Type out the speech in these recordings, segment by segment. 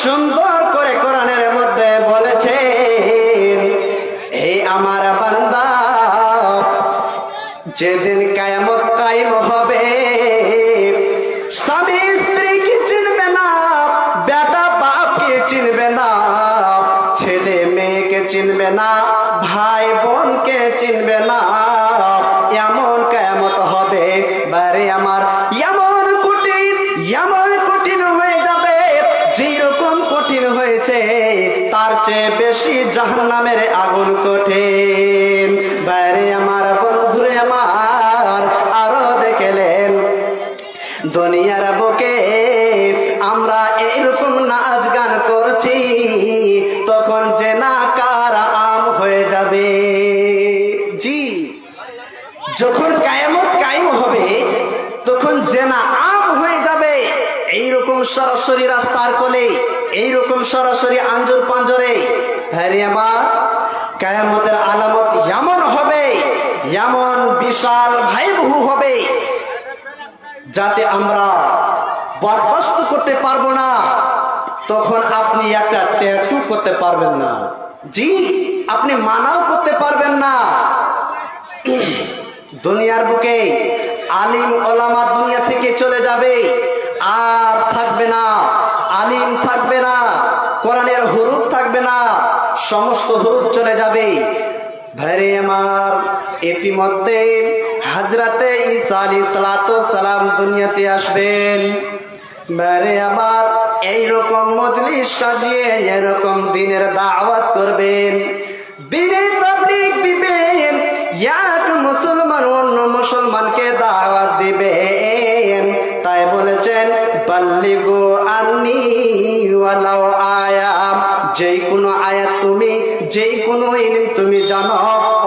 সুন্দর করে কোরআনের মধ্যে বলেছেন, এই আমার বান্দা, যেদিন কিয়ামত কায়েম হবে, স্বামী স্ত্রীকে চিনবে না, বেটা বাপকে চিনবে না, ছেলে মেয়েকে চিনবে না, ভাই বোনকে চিনবে না, এমন কিয়ামত হবে। বারে আমার এমন কঠিন হয়ে যাবে, যেরকম কঠিন হয়েছে তার চেয়ে বেশি জাহান্নামের আগুন কঠিন। বারে আমার বন্ধুরে আমার, আরো দেখলেন দুনিয়ার বুকে আমরা এইরকম নাচ গান করছি, তখন জেনা কার আম হয়ে যাবে। জি, যখন কিয়ামত কায়েম হবে তখন জেনা আম হয়ে যাবে। এইরকম সরাসরি রাস্তার কোলে, এইরকম সরাসরি আঞ্জুর পাঞ্জরে। ভাই আমার, কিয়ামতের আলামত এমন হবে, এমন বিশাল ভয়াবহ হবে, যাতে আমরা বরদাস্ত করতে পারবো না। তখন আপনি একটা ট্যাটু করতে পারবেন না। জি, আপনি মানাও করতে পারবেন না। দুনিয়ার বুকে আলিম ওলামা দুনিয়া থেকে চলে যাবে, আর থাকবে না আলিম, থাকবে না কোরআনের হুরুফ, থাকবে না, সমস্ত হুরুফ চলে যাবে। ভাইরে আমার, ইতিমধ্যে হযরতে ঈসা আলাইহিস সালাম দুনিয়াতে আসবেন। ভাইরে আমার, এইরকম মজলিস সাজিয়ে এরকম দিনের দাওয়াত করবেন, দিনের তাবলীগ দিবেন, এক মুসলমান অন্য মুসলমানকে দাওয়াত দিবেন। তাই বলেছেন, বাল্লিগু আন্নি ওয়ালাউ আয়া, যেই কোনো আয়াত তুমি, যেই কোনো ইলম তুমি জানো,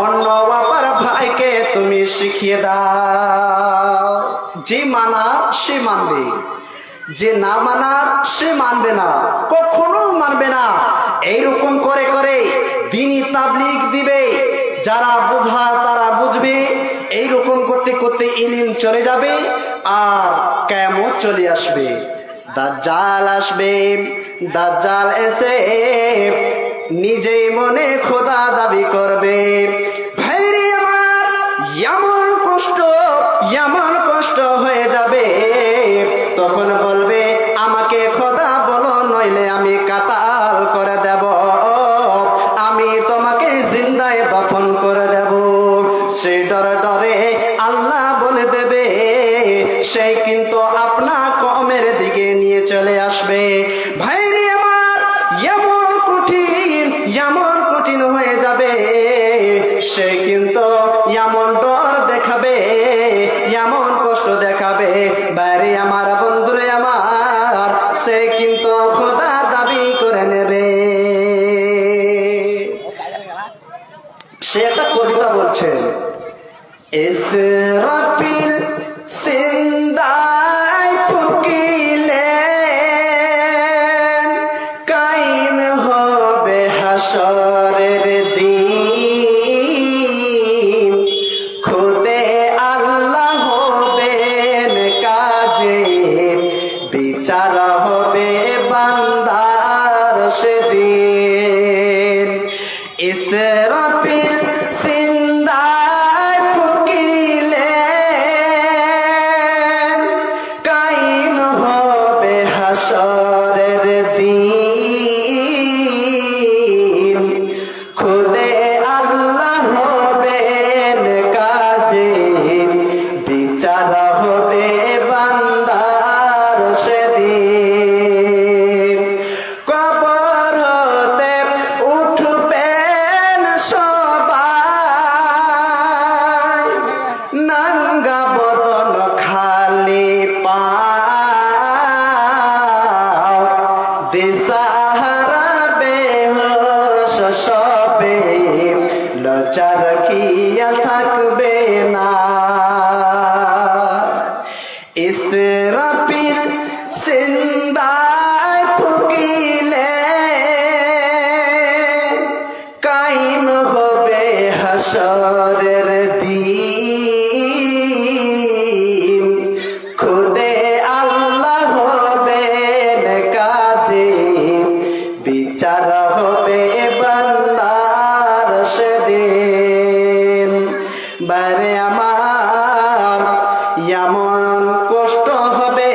অন্য অপর ভাইকে তুমি শিখিয়ে দাও। যে মানার সে মানবে, যে না মানার সে মানবে না, কখনো মানবে না। এইরকম করে করে দ্বীনি তাবলীগ দিবে, যারা বোঝার তারা বুঝবে। এইরকম করতে করতে ইলম চলে যাবে, আর কিয়ামত চলে আসবে। দাজ্জাল আসবে, দাজ্জাল এসে নিজেই মনে খোদা দাবি করবে। ভাইরে আমার, এমন কষ্ট হয়ে যাবে, তখন বলবে, আমাকে খোদা বলো, নইলে আমি কাতাল করে দেব, আমি তোমাকে জিন্দায় দফন করে দেব। সেই ডরে ডরে আল্লাহ বলে দেবে, সেই কিন্তু আপনা কওমের দিকে নিয়ে চলে আসবে। ভাইরে আমার, এমন কঠিন হয়ে যাবে, সে কিন্তু এমন ডর দেখাবে, এমন কষ্ট দেখাবে। বাইরে আমার বন্ধুরে আমার, সে কিন্তু খোদা দাবি করে নেবে। সে একটা কবিতা বলছেন, ইসরাফিল সিন্দায় ফুঁকিলেন, কায়েম হবে হাসরের দিন, খুদে আল্লাহ হবেন কাজে, বিচার হবে বান্দার সেদিন। ইসরাফিল সিন্দায় ফুঁকিলেন, কায়েম হবে হাসরের দিন, খুদে আল্লাহ হবেন কাজে, বিচার হবে বান্দার সেদিন। কবর হতে উঠবেন সবাই, নাঙ্গা বদন খালি পাও, দিশাহারা বেহোশ সবে, লজ্জা রাখিয়া থাকবে না। ইসরাফিল সিন্দায় ফুঁকিলেন, কায়েম হবে হাসরের দিন, খুদে আল্লাহ হবেন কাজে, এমন কষ্ট হবে,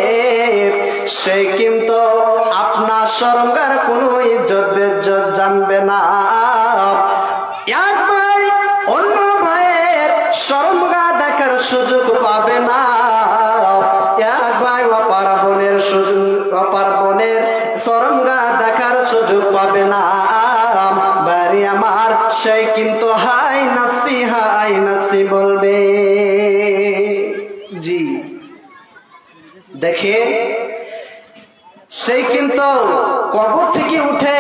সে কিন্তু আপনার শরমগার কোনো ইজ্জত বেজ্জত জানবে না। এক ভাই অন্য ভাইয়ের শরমগা দেখার সুযোগ পাবে না। এক ভাই অপার বোনের শরমগা দেখার সুযোগ পাবে না। বাড়ি আমার সে কিন্তু হাই নাফসি বলবে। জি দেখে, সেই কিন্তু কবর থেকে উঠে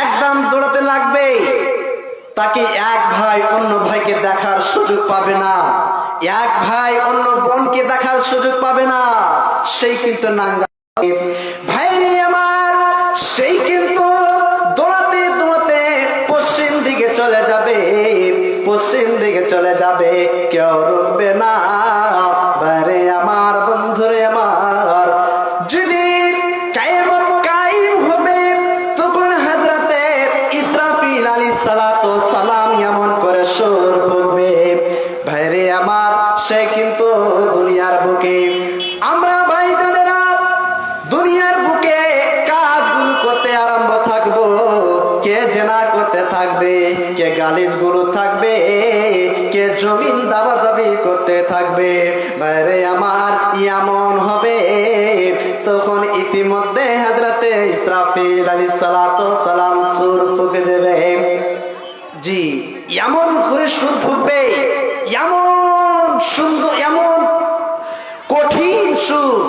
একদম দৌড়াতে লাগবে। তাকে এক ভাই অন্য ভাইকে দেখার সুযোগ পাবে না, এক ভাই অন্য বোনকে দেখার সুযোগ পাবে না। সেই কিন্তু নাঙ্গা ভাইরে আমার, সেই কিন্তু দৌড়াতে দৌড়াতে পশ্চিম দিকে চলে যাবে, পশ্চিম দিকে চলে যাবে, কেউ রুখবে না। বারে আমার বন্ধুরে আমার, যদি কিয়ামত কায়েম হবে, তখন হযরতে ইসরাফিল আলাইহিস সালাতু ওয়াস সালাম এমন করে সুর ফুঁকবে। ভাইরে আমার, সে কিন্তু দুনিয়ার বুকে আমরা ভাইজানেরা দুনিয়ার বুকে কাজগুলো করতে আরম্ভ থাকবো। কে জেনা করতে থাকবে, কে গালিজগুলো থাকবে, কে জমিন দাবাদাবি করতে থাকবে। বাইরে আমার এমন হবে, তখন ইতিমধ্যে হযরতে ইসরাফিল আলাইহিস সালাতু ওয়াস সালাম সুর ফুঁকে দেবে। জি এমন করে সুর ফুঁকবে, এমন সুন্দর, এমন কঠিন সুর,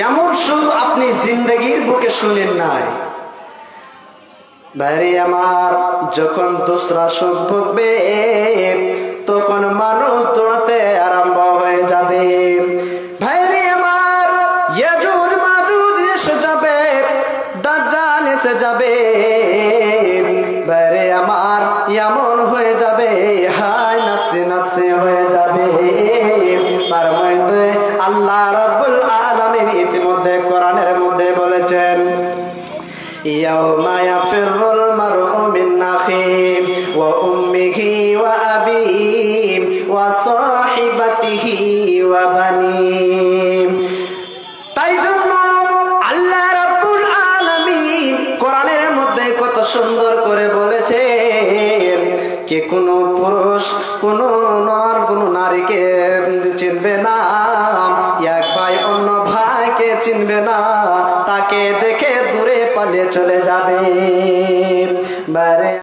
এমন সুর আপনি জিন্দগির বুকে শুনেন নাই। ভাইরে আমার, যখন দোসরা সুর ফুঁকবে, তখন মানুষ দৌড়াতে আরম্ভ হয়ে যাবে। ভাইরে আমার, ইয়াজুজ মাজুজ এসে যাবে, দাজ্জাল এসে যাবে। ভাইরে আমার, এমন হয়ে যাবে, হায় নাচতে হয়ে যাবে। তার মধ্যে আল্লাহ রাব্বুল আলামিন ইতিমধ্যে কোরআনের মধ্যে বলেছেন, ইয়াউমা ইয়াফিরুল মারউ মিন আখিহি ওয়া উম্মিহি ওয়া আবিহি ওয়া সাহিবাতিহি ওয়া বানিহি। তাই জন্য আল্লাহ রাব্বুল আলামিন কোরআনের মধ্যে কত সুন্দর করে বলেছেন, কে কোনো পুরুষ, কোনো নর, কোনো নারীকে চিনবে না, এক ভাই অন্য ভাইকে চিনবে না, তাকে দেখে দূরে পালিয়ে চলে যাবে।